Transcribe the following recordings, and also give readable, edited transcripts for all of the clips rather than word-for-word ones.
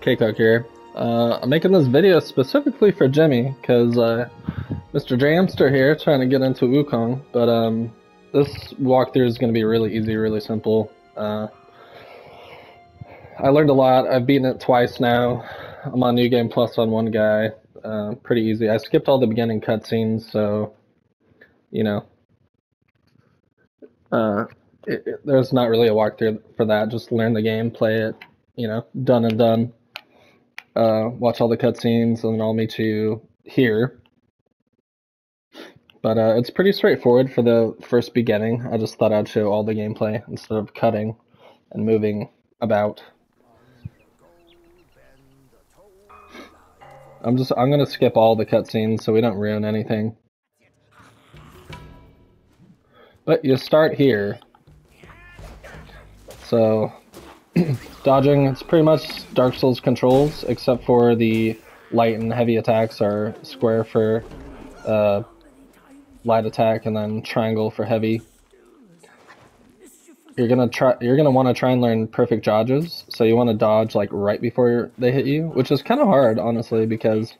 K-Cook here. I'm making this video specifically for Jimmy, because Mr. Jamster here trying to get into Wukong, but this walkthrough is going to be really easy, really simple. I learned a lot. I've beaten it twice now. I'm on New Game Plus on one guy. Pretty easy. I skipped all the beginning cutscenes, so, you know, there's not really a walkthrough for that. Just learn the game, play it, you know, done and done. Watch all the cutscenes, and then I'll meet you here. But it's pretty straightforward for the first beginning. I just thought I'd show all the gameplay instead of cutting and moving about. I'm gonna skip all the cutscenes so we don't ruin anything. But you start here. So dodging, it's pretty much Dark Souls controls, except for the light and heavy attacks are square for light attack and then triangle for heavy. You're gonna want to try and learn perfect dodges, so you want to dodge like right before they hit you, which is kind of hard, honestly, because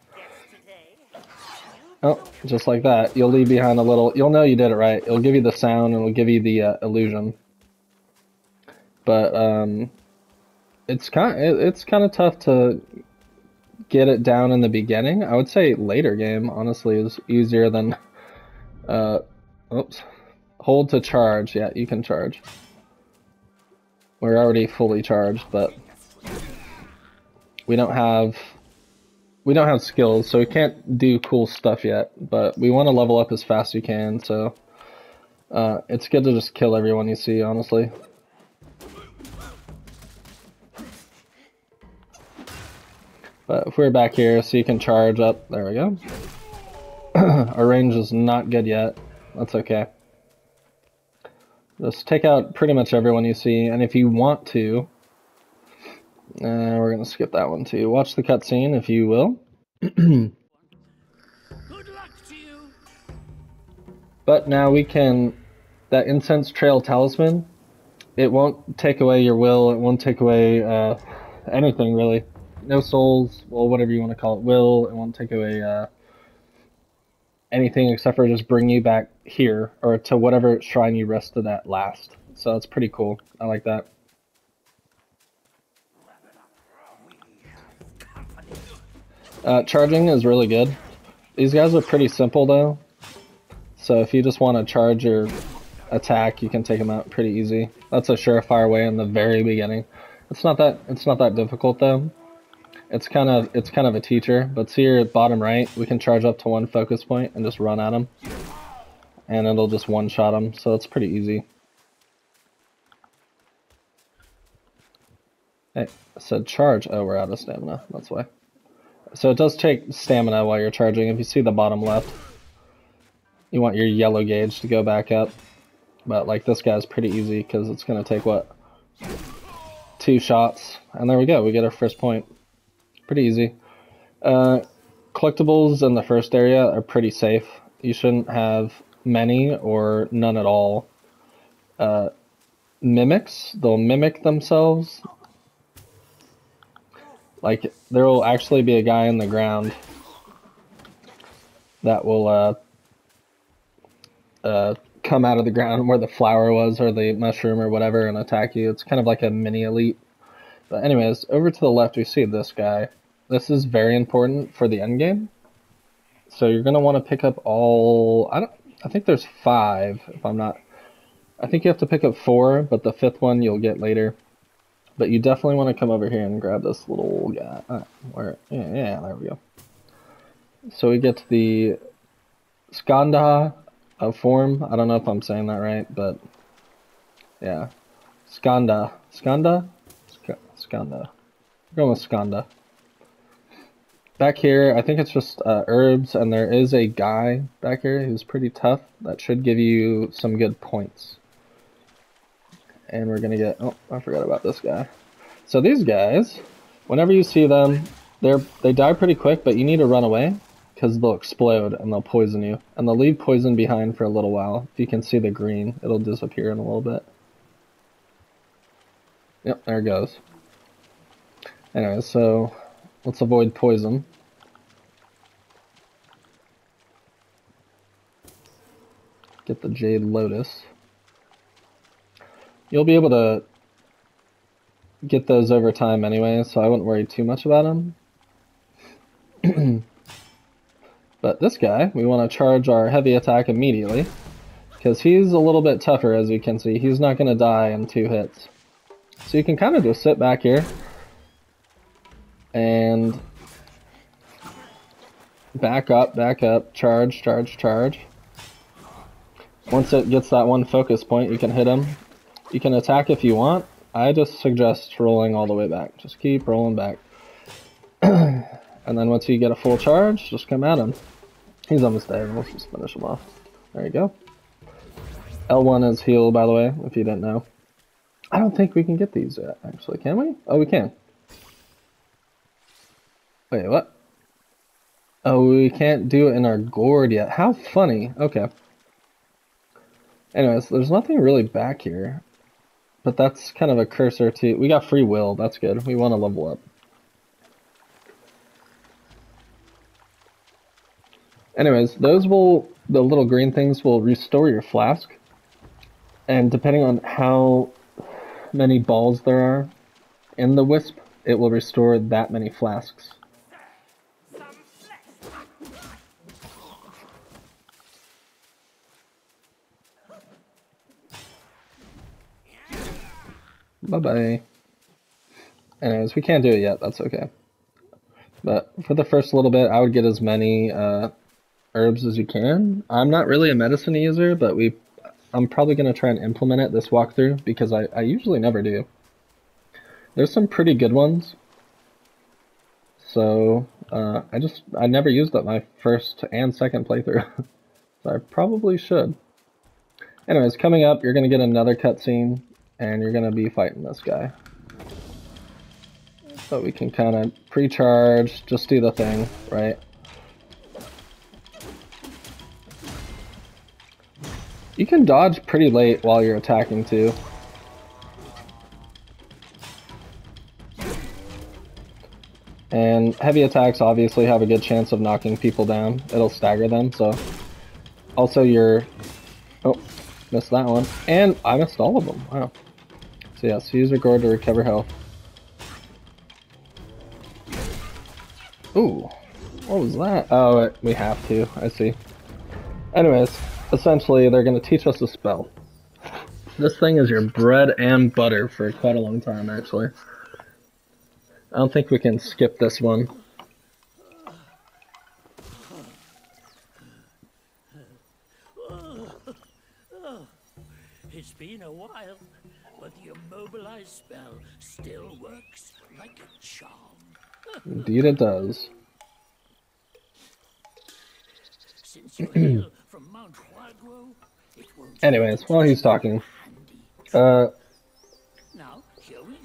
just like that, you'll leave behind a little. You'll know you did it right. It'll give you the sound and it'll give you the illusion. But it's kind of tough to get it down in the beginning. I would say later game, honestly, is easier than. Oops. Hold to charge. Yeah, you can charge. We're already fully charged, but we don't have skills, so we can't do cool stuff yet. But we want to level up as fast as you can, so it's good to just kill everyone you see, honestly. But if we're back here, so you can charge up, there we go. Our range is not good yet. That's okay. Just take out pretty much everyone you see, and if you want to, we're gonna skip that one too. Watch the cutscene if you will. Good luck to you. But now we can, that incense trail talisman, it won't take away your will, it won't take away anything really. No souls, well, whatever you want to call it, will, it won't take away anything except for just bring you back here, or to whatever shrine you rested at last. So it's pretty cool. I like that. Charging is really good. These guys are pretty simple though. So if you just want to charge your attack, you can take them out pretty easy. That's a surefire way in the very beginning. It's not that difficult though. It's kind of a teacher, but see here at bottom right, we can charge up to one focus point and just run at them, and it'll just one-shot them, so it's pretty easy. Hey, I said charge. Oh, we're out of stamina, that's why. So it does take stamina while you're charging. If you see the bottom left, you want your yellow gauge to go back up, but like this guy's pretty easy because it's going to take, what, 2 shots, and there we go, we get our first point. Pretty easy. Collectibles in the first area are pretty safe. You shouldn't have many or none at all. Mimics, they'll mimic themselves. Like, there will actually be a guy in the ground that will come out of the ground where the flower was, or the mushroom or whatever, and attack you. It's kind of like a mini elite. But anyways, over to the left we see this guy. This is very important for the end game. So you're gonna want to pick up all. I think there's 5. If I'm not, I think you have to pick up 4, but the 5th one you'll get later. But you definitely want to come over here and grab this little guy. Where? Yeah, there we go. So we get to the Skanda form. I don't know if I'm saying that right, but yeah, Skanda. Skanda. Skanda. We're going with Skanda. Back here, I think it's just herbs, and there is a guy back here who's pretty tough. That should give you some good points. And we're gonna get, oh, I forgot about this guy. So these guys, whenever you see them, they die pretty quick, but you need to run away, because they'll explode and they'll poison you. And they'll leave poison behind for a little while. If you can see the green, it'll disappear in a little bit. Yep, there it goes. Anyway, so let's avoid poison. Get the Jade Lotus. You'll be able to get those over time anyway, so I wouldn't worry too much about them. But this guy, we want to charge our heavy attack immediately, because he's a little bit tougher, as you can see. He's not going to die in 2 hits. So you can kind of just sit back here and back up, charge, charge, charge. Once it gets that one focus point, you can hit him. You can attack if you want. I just suggest rolling all the way back. Just keep rolling back. And then once you get a full charge, just come at him. He's almost dead. Let's just finish him off. There you go. L1 is heal, by the way, if you didn't know. I don't think we can get these yet, actually. Can we? Oh, we can. Wait, what? Oh, we can't do it in our gourd yet. How funny. Okay. Anyways, there's nothing really back here. But that's kind of a cursor to... We got free will. That's good. We want to level up. Anyways, those will... The little green things will restore your flask. And depending on how many balls there are in the wisp, it will restore that many flasks. Bye-bye. Anyways, we can't do it yet, that's okay. But for the first little bit, I would get as many herbs as you can. I'm not really a medicine user, but I'm probably going to try and implement it this walkthrough, because I usually never do. There's some pretty good ones. So, I never used it my first and second playthrough. So I probably should. Anyways, coming up, you're going to get another cutscene. And you're going to be fighting this guy. But we can kind of pre-charge, just do the thing, right? You can dodge pretty late while you're attacking too. And heavy attacks obviously have a good chance of knocking people down. It'll stagger them, so... Also Oh, missed that one. And I missed all of them, wow. So yes, use your gourd to recover health. Ooh, what was that? Oh, we have to, I see. Anyways, essentially they're going to teach us a spell. This thing is your bread and butter for quite a long time, actually. I don't think we can skip this one. It's been a while, but the immobilized spell still works like a charm. Indeed it does. Since you hail from Mount Huaguo, it won't. Anyways, while he's talking, now, here we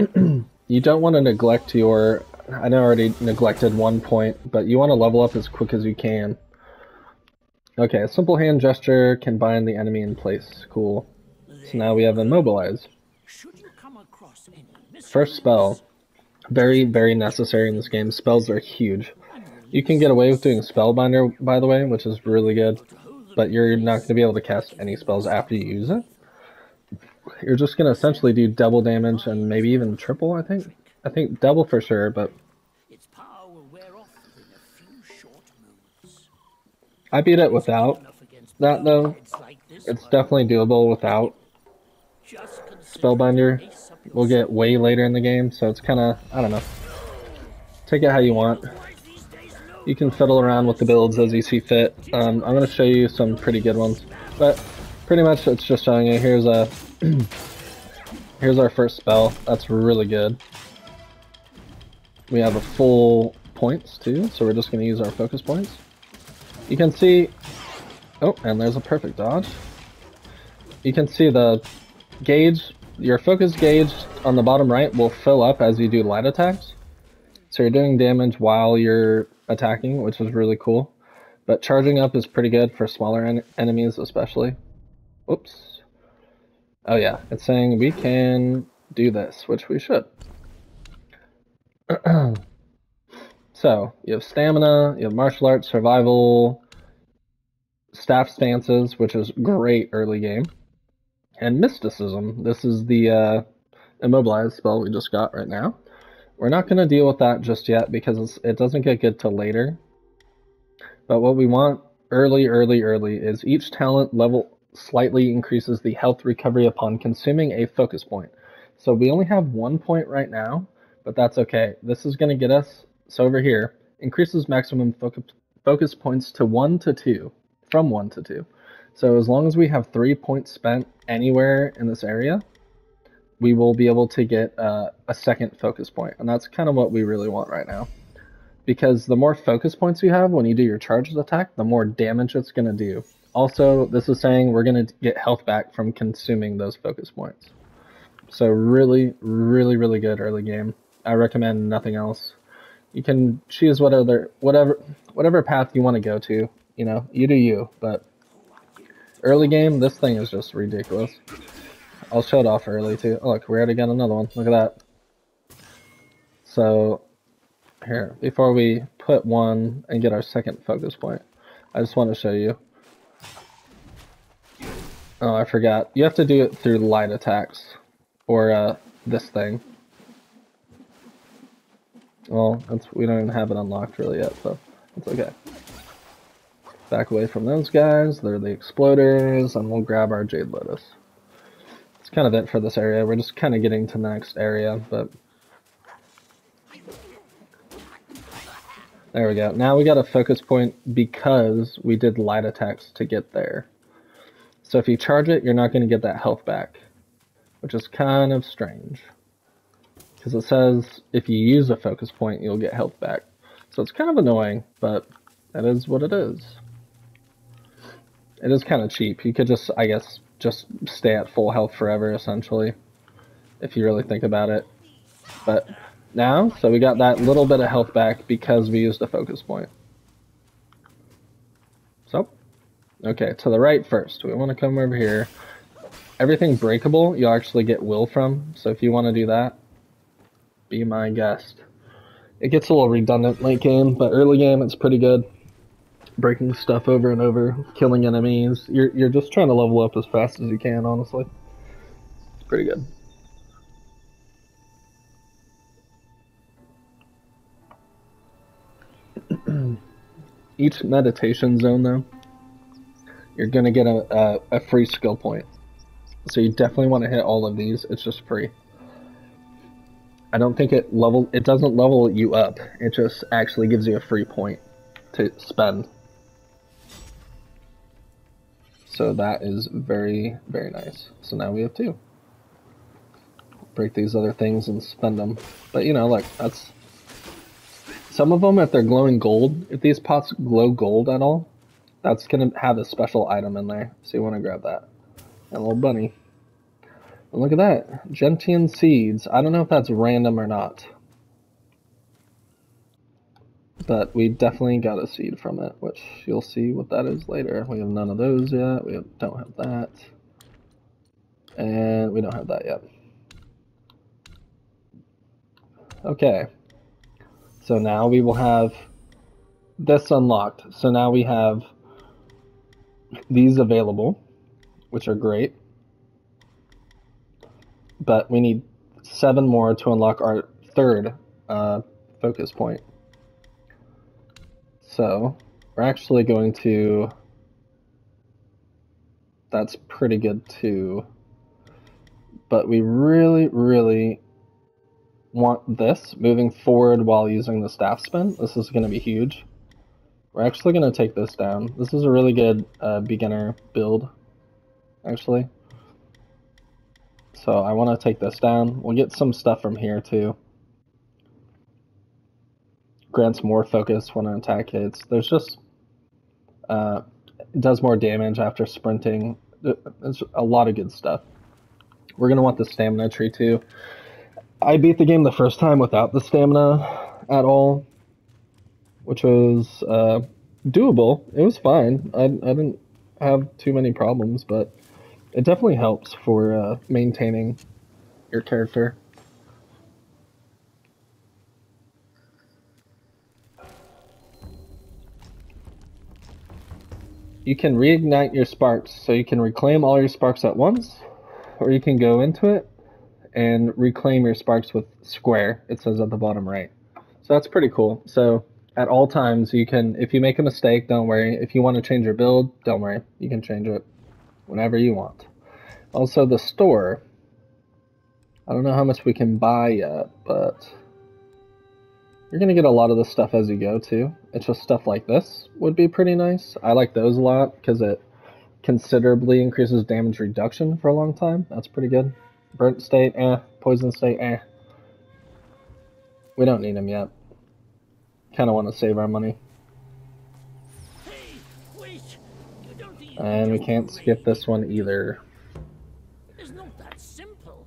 go. you don't want to neglect your... I know I already neglected one point, but you want to level up as quick as you can. Okay, a simple hand gesture can bind the enemy in place. Cool. So now we have Immobilize. First spell. Very, very necessary in this game. Spells are huge. You can get away with doing Spellbinder, by the way, which is really good. But you're not going to be able to cast any spells after you use it. You're just going to essentially do double damage and maybe even triple, I think. I think double for sure, but... I beat it without that, though. It's definitely doable without Spellbinder. We'll get way later in the game, so it's kind of, I don't know. Take it how you want. You can fiddle around with the builds as you see fit. I'm going to show you some pretty good ones. But pretty much it's just showing you, here's our first spell. That's really good. We have a full points too, so we're just going to use our focus points. You can see, oh, and there's a perfect dodge. You can see the gauge, your focus gauge on the bottom right will fill up as you do light attacks. So you're doing damage while you're attacking, which is really cool. But charging up is pretty good for smaller enemies especially. Oops. Oh yeah, it's saying we can do this, which we should. So, you have stamina, you have martial arts, survival, staff stances, which is great early game, and mysticism. This is the immobilize spell we just got right now. We're not going to deal with that just yet because it doesn't get good till later. But what we want early is each talent level slightly increases the health recovery upon consuming a focus point. So we only have 1 point right now, but that's okay. This is going to get us, so over here, increases maximum focus points to 1 to 2, from 1 to 2. So as long as we have 3 points spent anywhere in this area, we will be able to get a second focus point, and that's kind of what we really want right now. Because the more focus points you have when you do your charged attack, the more damage it's going to do. Also, this is saying we're going to get health back from consuming those focus points. So really good early game. I recommend nothing else. You can choose whatever path you want to go to. You know, you do you. But early game, this thing is just ridiculous. I'll show it off early too. Oh, look, we already got another one. Look at that. So here, before we put one and get our second focus point, I just want to show you. Oh, I forgot. You have to do it through light attacks, or this thing. Well, we don't even have it unlocked really yet, so it's okay. Back away from those guys. They're the exploders, and we'll grab our Jade Lotus. That's kind of it for this area. We're just kind of getting to the next area, but there we go. Now we got a focus point because we did light attacks to get there. So if you charge it, you're not going to get that health back, which is kind of strange. Because it says if you use a focus point, you'll get health back. So it's kind of annoying, but that is what it is. It is kind of cheap. You could just, I guess, just stay at full health forever, essentially, if you really think about it. But now, so we got that little bit of health back because we used a focus point. So, okay, to the right first. We want to come over here. Everything breakable, you'll actually get will from. So if you want to do that, be my guest. It gets a little redundant late game, but early game it's pretty good. Breaking stuff over and over, killing enemies. You're just trying to level up as fast as you can, honestly. It's pretty good. Each meditation zone, though, you're going to get a free skill point. So you definitely want to hit all of these. It's just free. I don't think it doesn't level you up. It just actually gives you a free point to spend. So that is very nice. So now we have 2. Break these other things and spend them. But you know, like, that's... Some of them, if they're glowing gold, if these pots glow gold at all, that's going to have a special item in there. So you want to grab that. And a little bunny. And look at that. Gentian seeds. I don't know if that's random or not. But we definitely got a seed from it, which you'll see what that is later. We have none of those yet. We don't have that. And we don't have that yet. Okay. So now we will have this unlocked. So now we have these available, which are great. But we need 7 more to unlock our third focus point. So we're actually going to... That's pretty good too. But we really want this moving forward while using the staff spin. This is going to be huge. We're actually going to take this down. This is a really good beginner build, actually. So I want to take this down. We'll get some stuff from here too. Grants more focus when an attack hits. There's just... it does more damage after sprinting. There's a lot of good stuff. We're going to want the stamina tree too. I beat the game the first time without the stamina at all, which was doable. It was fine. I didn't have too many problems, but it definitely helps for maintaining your character. you can reignite your sparks, so you can reclaim all your sparks at once, or you can go into it and reclaim your sparks with square, it says at the bottom right. So that's pretty cool. So at all times, you can, if you make a mistake, don't worry. If you want to change your build, don't worry. You can change it whenever you want. Also, the store. I don't know how much we can buy yet, but you're going to get a lot of this stuff as you go, too. It's just stuff like this would be pretty nice. I like those a lot because it considerably increases damage reduction for a long time. That's pretty good. Burnt state, eh. Poison state, eh. We don't need them yet. Kind of want to save our money. Hey, wait! You don't even And we can't skip this one either. It's not that simple.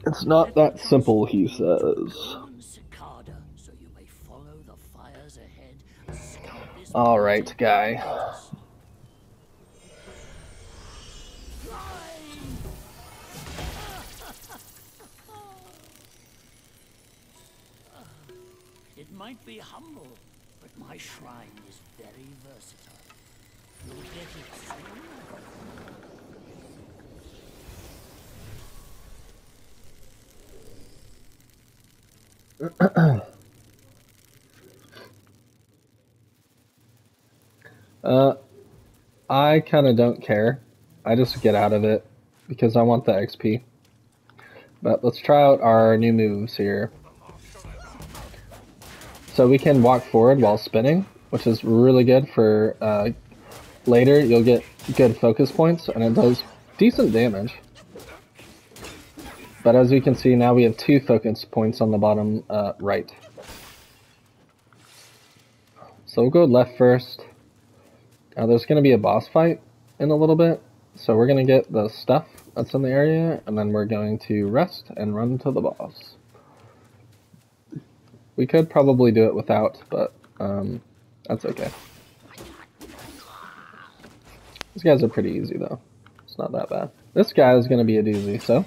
It's not that simple, he says. Cicada, so you may follow the fires ahead. Scout this Alright, guy. It might be humble, but my shrine is very versatile. You'll get it soon. I kind of don't care. I just get out of it because I want the XP. But let's try out our new moves here. So we can walk forward while spinning, which is really good for later. You'll get good focus points, and it does decent damage. But as you can see, now we have 2 focus points on the bottom right. So we'll go left first. There's going to be a boss fight in a little bit, so we're going to get the stuff that's in the area, and then we're going to rest and run to the boss. We could probably do it without, but that's okay. These guys are pretty easy though. It's not that bad. This guy is going to be a doozy, so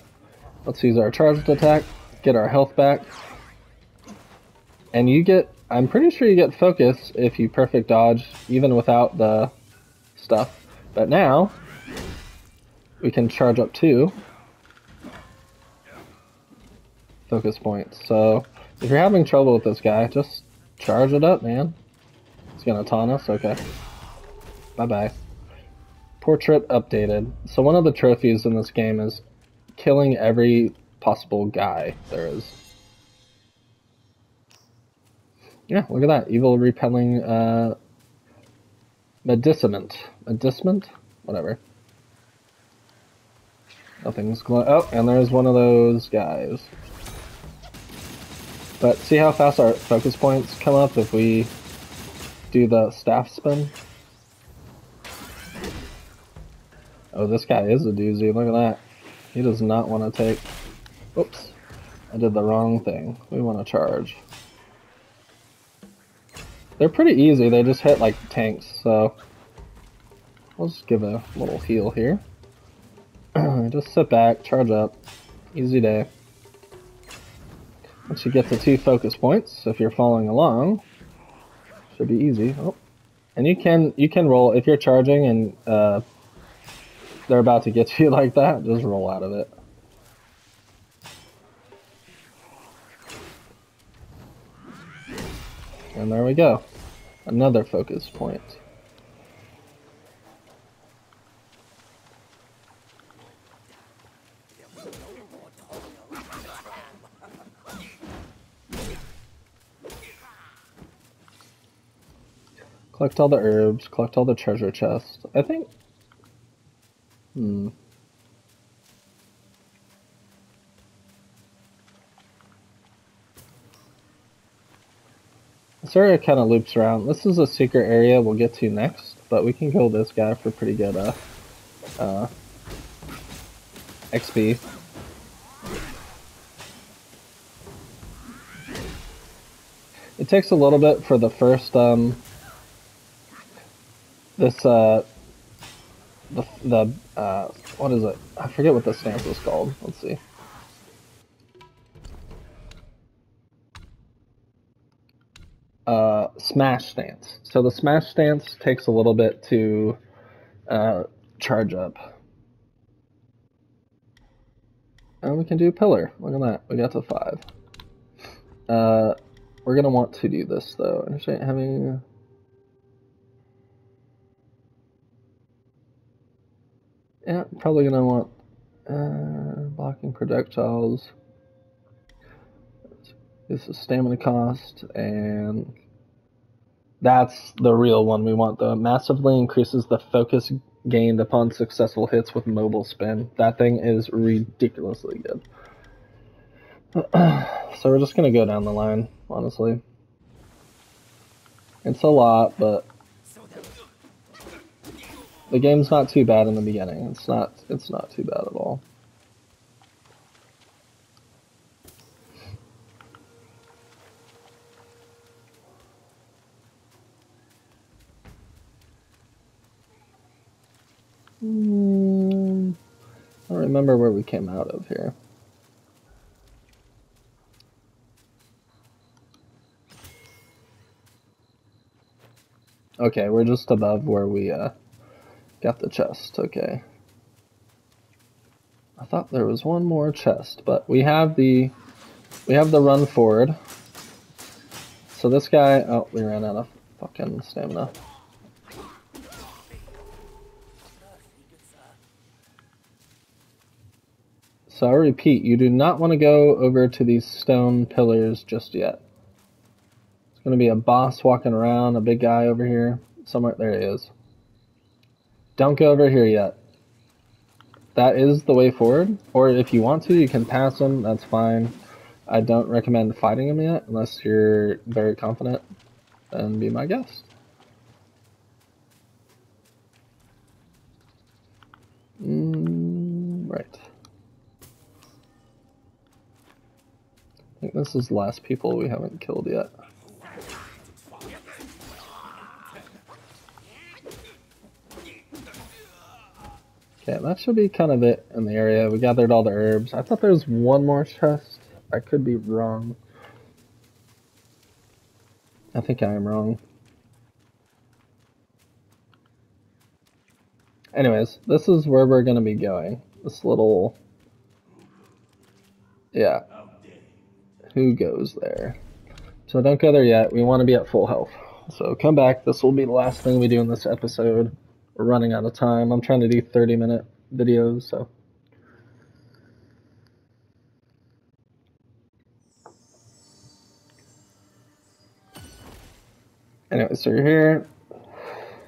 let's use our charged attack, get our health back, and you get, I'm pretty sure you get focus if you perfect dodge, even without the stuff. But now, we can charge up 2 focus points. So, if you're having trouble with this guy, just charge it up, man. He's gonna taunt us? Okay. Bye-bye. Portrait updated. So one of the trophies in this game is killing every possible guy there is. Yeah, look at that. Evil repelling medicament. Medicament? Whatever. Nothing's glowing. Oh, and there's one of those guys. But see how fast our focus points come up if we do the staff spin? Oh, this guy is a doozy. Look at that. He does not want to take... Oops. I did the wrong thing. We want to charge. They're pretty easy. They just hit like tanks, so... We'll just give a little heal here. Just sit back, charge up. Easy day. Once you get to 2 focus points, if you're following along, should be easy. Oh. And you can roll if you're charging and they're about to get to you like that, just roll out of it. And there we go. Another focus point. Collect all the herbs, collect all the treasure chests. I think... This area kind of loops around. This is a secret area we'll get to next, but we can kill this guy for pretty good XP. It takes a little bit for the first what is it? I forget what this stance is called. Let's see. Smash Stance. So the Smash Stance takes a little bit to charge up. And we can do Pillar. Look at that. We got to 5. We're going to want to do this, though. Initiate having... Yeah, probably going to want blocking projectiles. This is stamina cost, and that's the real one we want, though. It massively increases the focus gained upon successful hits with mobile spin. That thing is ridiculously good. So we're just going to go down the line, honestly. It's a lot, but the game's not too bad in the beginning. It's not too bad at all. I don't remember where we came out of here. Okay, we're just above where we got the chest. Okay. I thought there was one more chest, but we have the run forward. So this guy, oh, we ran out of fucking stamina. So I repeat, you do not want to go over to these stone pillars just yet. It's going to be a boss walking around, a big guy over here. Somewhere, there he is. Don't go over here yet. That is the way forward, or if you want to, you can pass him, that's fine. I don't recommend fighting him yet, unless you're very confident, then be my guest. Right. I think this is the last people we haven't killed yet. Okay, that should be kind of it in the area. We gathered all the herbs. I thought there was one more chest. I could be wrong. I think I am wrong. Anyways, this is where we're going to be going. This little... Yeah. Who goes there? So don't go there yet. We want to be at full health. So come back. This will be the last thing we do in this episode. We're running out of time. I'm trying to do 30-minute videos, so. Anyway, so you're here.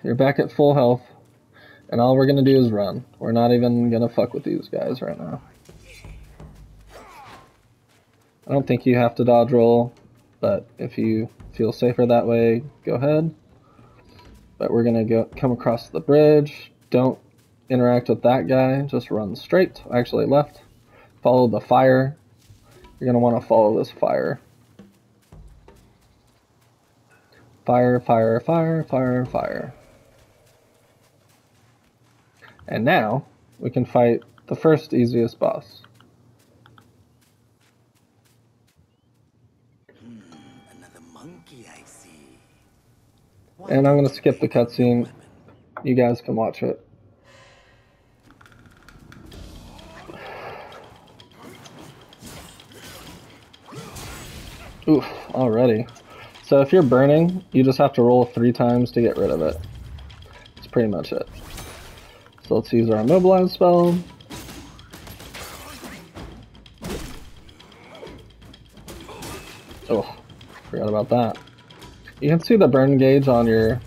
You're back at full health. And all we're going to do is run. We're not even going to fuck with these guys right now. I don't think you have to dodge roll, but if you feel safer that way, go ahead. But we're going to come across the bridge. Don't interact with that guy. Just run straight. Actually, left. Follow the fire. You're going to want to follow this fire. Fire, fire, fire, fire, fire. And now, we can fight the first easiest boss. Another monkey, I see. And I'm going to skip the cutscene. You guys can watch it. Oof, already. So if you're burning, you just have to roll 3 times to get rid of it. That's pretty much it. So let's use our immobilize spell. Oh, forgot about that. You can see the burn gauge on your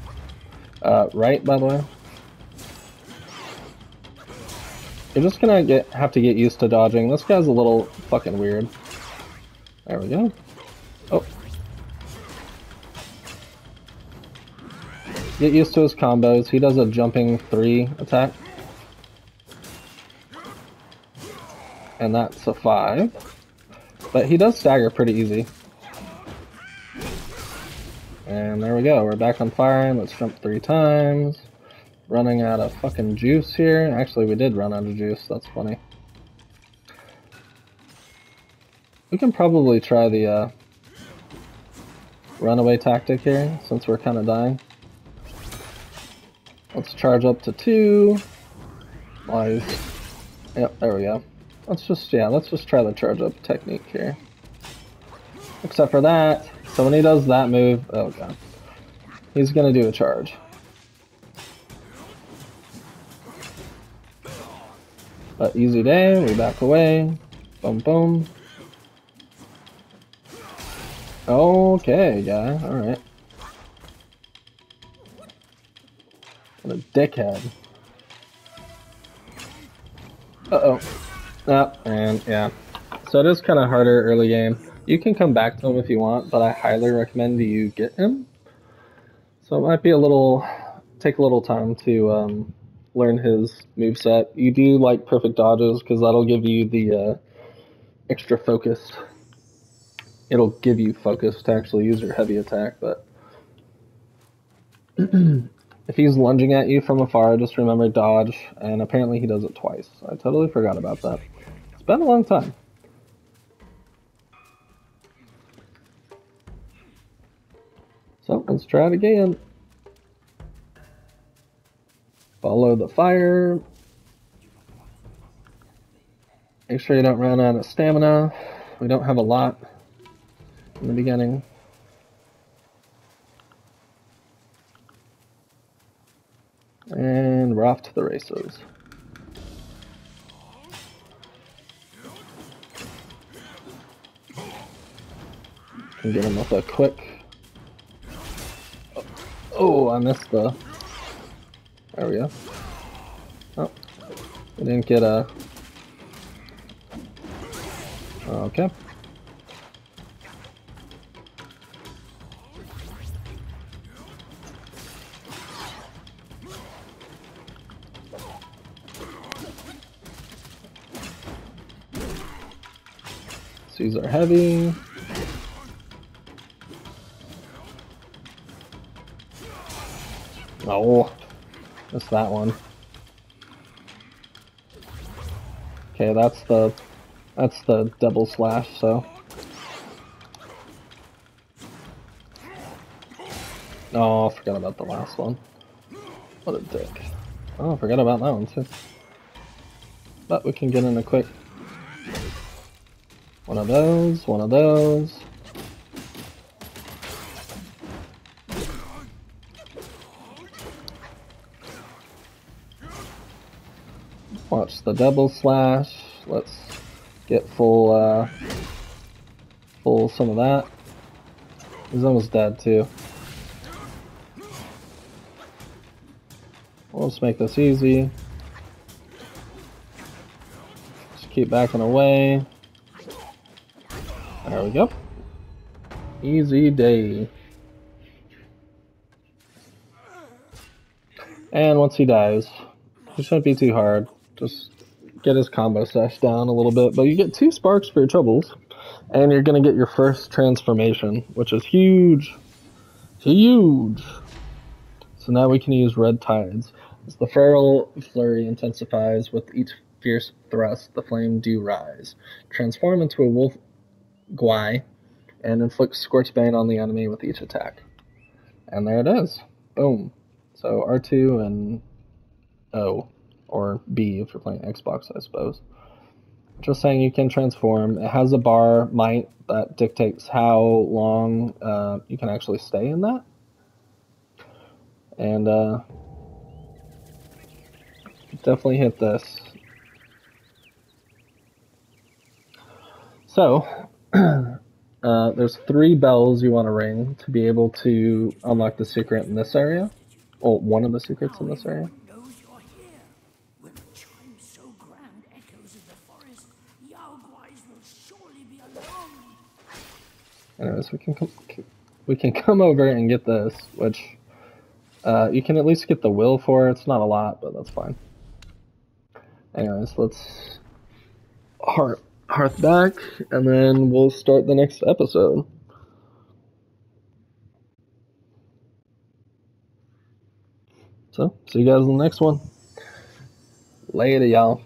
right, by the way. You're just gonna have to get used to dodging. This guy's a little fucking weird. There we go. Oh. Get used to his combos. He does a jumping 3 attack. And that's a 5. But he does stagger pretty easy. And there we go. We're back on fire. Let's jump 3 times. Running out of fucking juice here. Actually, we did run out of juice. That's funny. We can probably try the runaway tactic here, since we're kind of dying. Let's charge up to 2. Nice. Yep, there we go. Let's just try the charge up technique here. Except for that, so when he does that move, oh god, he's gonna do a charge. But easy day, we back away. Boom, boom. Okay, guy, alright. What a dickhead. Uh-oh. Oh, and yeah. So it is kind of harder early game. You can come back to him if you want, but I highly recommend you get him. So it might be take a little time to learn his moveset. You do like perfect dodges because that'll give you the extra focus. It'll give you focus to actually use your heavy attack, but if he's lunging at you from afar, just remember dodge, and apparently he does it twice. I totally forgot about that. It's been a long time. So let's try it again. Follow the fire. Make sure you don't run out of stamina. We don't have a lot in the beginning. And we're off to the races. Can get him with a quick. Oh, I missed the. There we go. Oh, we didn't get a. Okay. These are heavy. Oh, missed that one. Okay, that's the double slash, so. Oh, I forgot about the last one. What a dick. Oh, I forgot about that one too. But we can get in a quick. One of those, one of those. Watch the double slash. Let's get full some of that. He's almost dead too. Let's make this easy. Just keep backing away. There we go. Easy day. And once he dies, it shouldn't be too hard. Just get his combo sesh down a little bit. But you get 2 sparks for your troubles. And you're going to get your first transformation, which is huge. Huge! So now we can use Red Tides. As the feral flurry intensifies with each fierce thrust, the flame do rise. Transform into a wolf Guai and inflict Scorchbane on the enemy with each attack. And there it is. Boom. So R2 and O, or B if you're playing Xbox, I suppose. Just saying you can transform. It has a bar might that dictates how long you can actually stay in that. And definitely hit this. So, there's 3 bells you want to ring to be able to unlock the secret in this area. Well, one of the secrets in this area. Anyways, we can come over and get this, which you can at least get the will for. It's not a lot, but that's fine. Anyways, let's hearth back, and then we'll start the next episode. So, see you guys in the next one. Later, y'all.